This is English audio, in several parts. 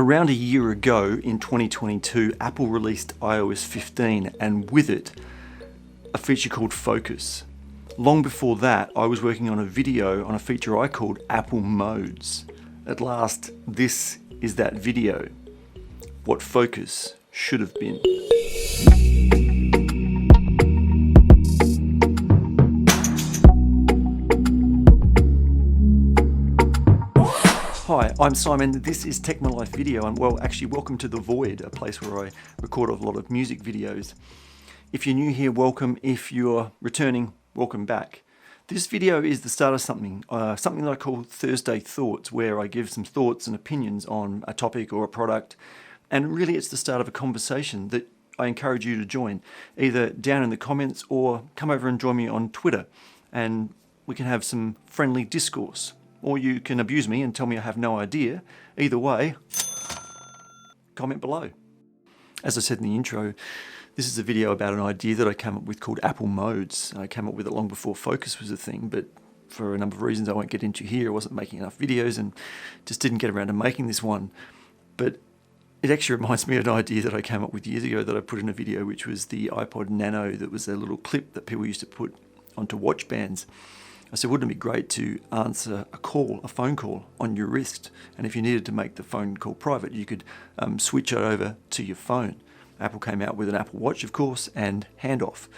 Around a year ago in 2022, Apple released iOS 15 and with it, a feature called Focus. Long before that, I was working on a video on a feature I called Apple Modes. At last, this is that video. What Focus should have been. Hi, I'm Simon. This is Tech My Life Video, and well, actually, welcome to The Void, a place where I record a lot of music videos. If you're new here, welcome. If you're returning, welcome back. This video is the start of something that I call Thursday Thoughts, where I give some thoughts and opinions on a topic or a product, and really it's the start of a conversation that I encourage you to join, either down in the comments or come over and join me on Twitter, and we can have some friendly discourse. Or you can abuse me and tell me I have no idea. Either way, comment below. As I said in the intro, this is a video about an idea that I came up with called Apple Modes. I came up with it long before Focus was a thing, but for a number of reasons I won't get into here. I wasn't making enough videos and just didn't get around to making this one. But it actually reminds me of an idea that I came up with years ago that I put in a video, which was the iPod Nano. That was a little clip that people used to put onto watch bands. I said, wouldn't it be great to answer a phone call on your wrist? And if you needed to make the phone call private, you could switch it over to your phone. Apple came out with an Apple Watch, of course, and handoff.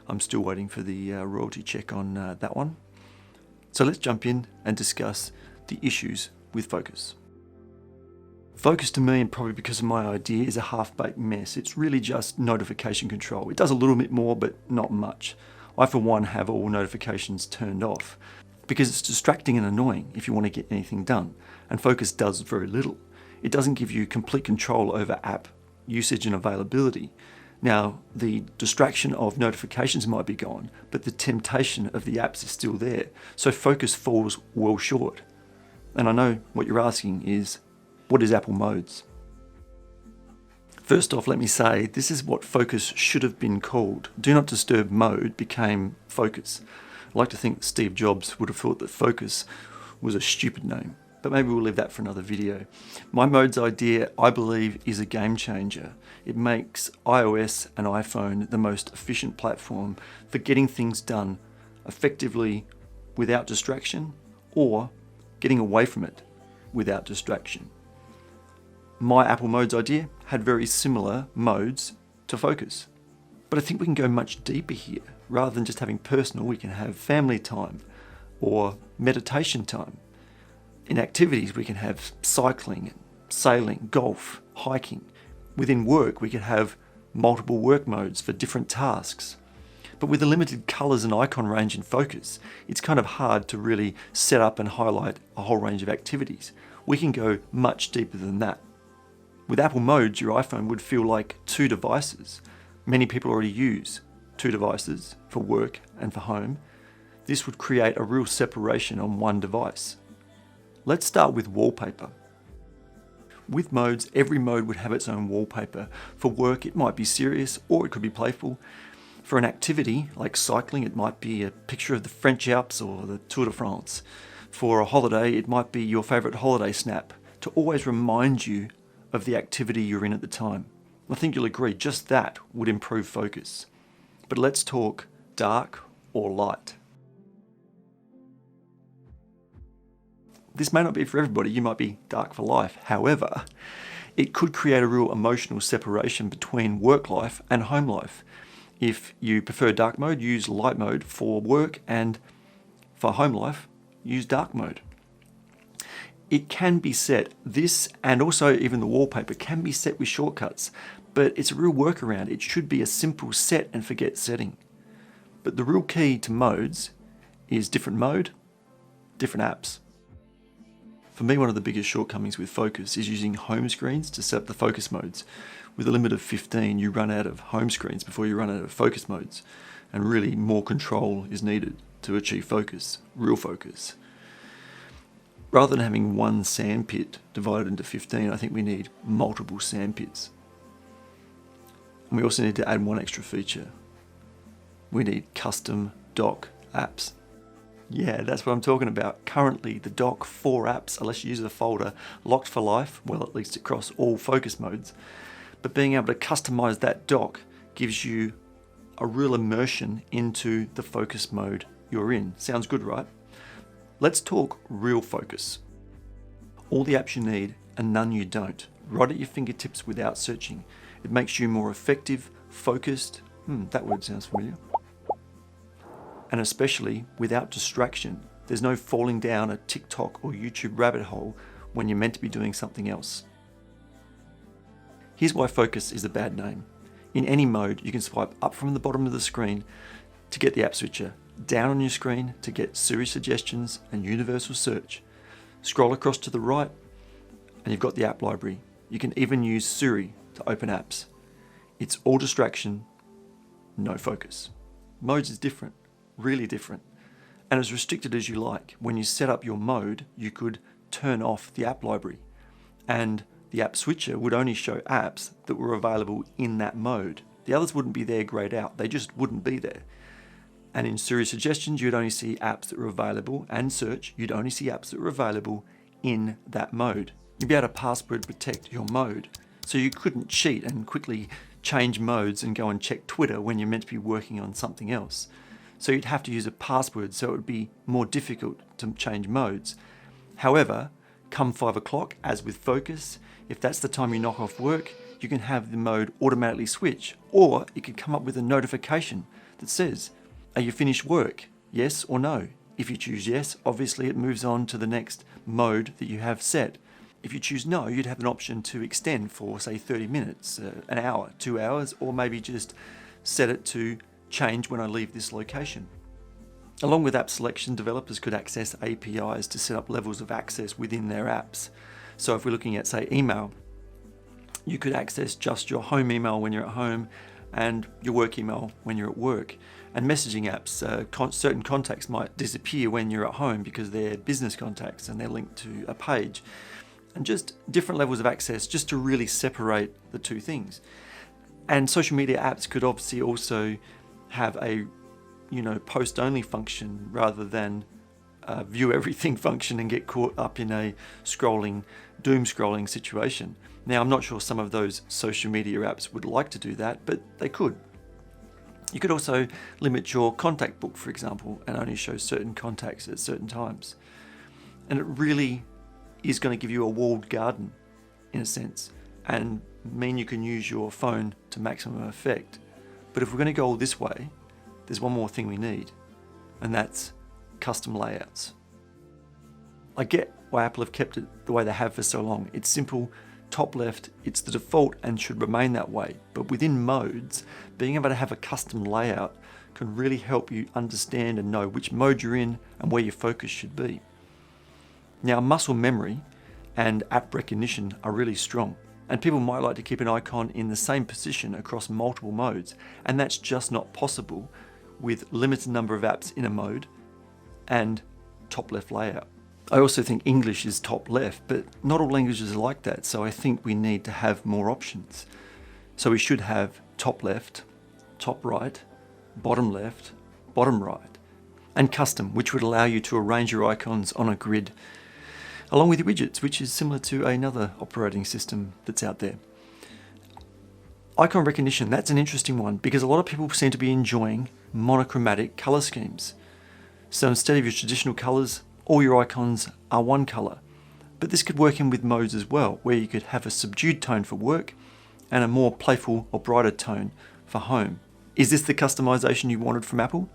I'm still waiting for the royalty check on that one. So let's jump in and discuss the issues with Focus. Focus to me, and probably because of my idea, is a half-baked mess. It's really just notification control. It does a little bit more, but not much. I, for one, have all notifications turned off because it's distracting and annoying if you want to get anything done, and Focus does very little. It doesn't give you complete control over app usage and availability. Now, the distraction of notifications might be gone, but the temptation of the apps is still there, so Focus falls well short. And I know what you're asking is, what is Apple Modes? First off, let me say, this is what Focus should have been called. Do Not Disturb Mode became Focus. I like to think that Steve Jobs would have thought that Focus was a stupid name, but maybe we'll leave that for another video. My Modes idea, I believe, is a game changer. It makes iOS and iPhone the most efficient platform for getting things done effectively without distraction, or getting away from it without distraction. My Apple Modes idea had very similar modes to Focus. But I think we can go much deeper here. Rather than just having personal, we can have family time or meditation time. In activities, we can have cycling, sailing, golf, hiking. Within work, we can have multiple work modes for different tasks. But with the limited colors and icon range in Focus, it's kind of hard to really set up and highlight a whole range of activities. We can go much deeper than that. With Apple Modes, your iPhone would feel like two devices. Many people already use two devices for work and for home. This would create a real separation on one device. Let's start with wallpaper. With Modes, every mode would have its own wallpaper. For work, it might be serious or it could be playful. For an activity like cycling, it might be a picture of the French Alps or the Tour de France. For a holiday, it might be your favorite holiday snap to always remind you of the activity you're in at the time. I think you'll agree, just that would improve Focus. But let's talk dark or light. This may not be for everybody, you might be dark for life. However, it could create a real emotional separation between work life and home life. If you prefer dark mode, use light mode for work, and for home life, use dark mode. It can be set, this and also even the wallpaper can be set with shortcuts, but it's a real workaround. It should be a simple set and forget setting. But the real key to modes is different mode, different apps. For me, one of the biggest shortcomings with Focus is using home screens to set up the Focus modes. With a limit of 15, you run out of home screens before you run out of Focus modes, and really more control is needed to achieve Focus, real Focus. Rather than having one sandpit divided into 15, I think we need multiple sandpits. And we also need to add one extra feature. We need custom dock apps. Yeah, that's what I'm talking about. Currently, the dock for apps, unless you use the folder, locked for life, well, at least across all focus modes. But being able to customize that dock gives you a real immersion into the focus mode you're in. Sounds good, right? Let's talk real focus. All the apps you need and none you don't, right at your fingertips without searching. It makes you more effective, focused, that word sounds familiar. And especially without distraction. There's no falling down a TikTok or YouTube rabbit hole when you're meant to be doing something else. Here's why focus is a bad name. In any mode, you can swipe up from the bottom of the screen to get the app switcher, down on your screen to get Siri suggestions and universal search. Scroll across to the right and you've got the app library. You can even use Siri to open apps. It's all distraction, no focus. Modes is different. Really different, and as restricted as you like. When you set up your mode, you could turn off the app library, and the app switcher would only show apps that were available in that mode. The others wouldn't be there grayed out, they just wouldn't be there. And in Siri suggestions, you'd only see apps that were available, and search, you'd only see apps that were available in that mode. You'd be able to password protect your mode, so you couldn't cheat and quickly change modes and go and check Twitter when you're meant to be working on something else. So you'd have to use a password, so it would be more difficult to change modes. However, come 5 o'clock, as with focus, if that's the time you knock off work, you can have the mode automatically switch, or it could come up with a notification that says, are you finished work? Yes or no? If you choose yes, obviously it moves on to the next mode that you have set. If you choose no, you'd have an option to extend for, say, 30 minutes, an hour, 2 hours, or maybe just set it to change when I leave this location. Along with app selection, developers could access APIs to set up levels of access within their apps. So if we're looking at, say, email, you could access just your home email when you're at home and your work email when you're at work. And messaging apps, certain contacts might disappear when you're at home because they're business contacts and they're linked to a page. And just different levels of access just to really separate the two things. And social media apps could obviously also have a post-only function rather than view everything function and get caught up in a doom scrolling situation. Now, I'm not sure some of those social media apps would like to do that, but they could. You could also limit your contact book, for example, and only show certain contacts at certain times. And it really is going to give you a walled garden, in a sense, and mean you can use your phone to maximum effect. But if we're going to go all this way, there's one more thing we need, and that's custom layouts. I get why Apple have kept it the way they have for so long. It's simple, top left, it's the default and should remain that way. But within modes, being able to have a custom layout can really help you understand and know which mode you're in and where your focus should be. Now, muscle memory and app recognition are really strong. And people might like to keep an icon in the same position across multiple modes, and that's just not possible with limited number of apps in a mode and top left layout. I also think English is top left, but not all languages are like that, so I think we need to have more options. So we should have top left, top right, bottom left, bottom right, and custom, which would allow you to arrange your icons on a grid along with your widgets, which is similar to another operating system that's out there. Icon recognition, that's an interesting one because a lot of people seem to be enjoying monochromatic color schemes. So instead of your traditional colors, all your icons are one color. But this could work in with modes as well, where you could have a subdued tone for work and a more playful or brighter tone for home. Is this the customization you wanted from Apple?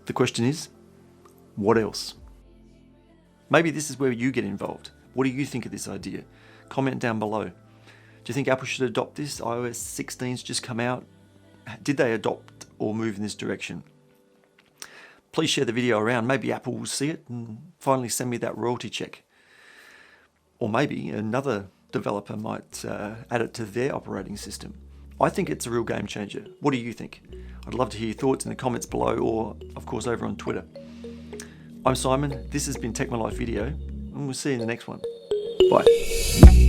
The question is, what else? Maybe this is where you get involved. What do you think of this idea? Comment down below. Do you think Apple should adopt this? iOS 16's just come out. Did they adopt or move in this direction? Please share the video around. Maybe Apple will see it and finally send me that royalty check. Or maybe another developer might add it to their operating system. I think it's a real game changer. What do you think? I'd love to hear your thoughts in the comments below or, of course, over on Twitter. I'm Simon, this has been Tech My Life Video, and we'll see you in the next one. Bye.